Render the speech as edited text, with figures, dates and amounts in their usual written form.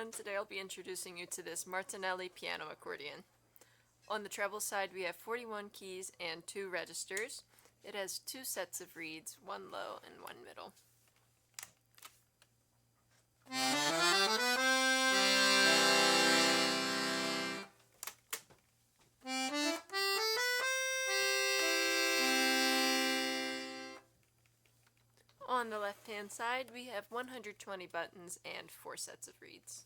everyone, today I'll be introducing you to this Martinelli piano accordion. On the treble side we have 41 keys and 2 registers. It has 2 sets of reeds, one low and one middle. On the left-hand side, we have 120 buttons and 4 sets of reeds.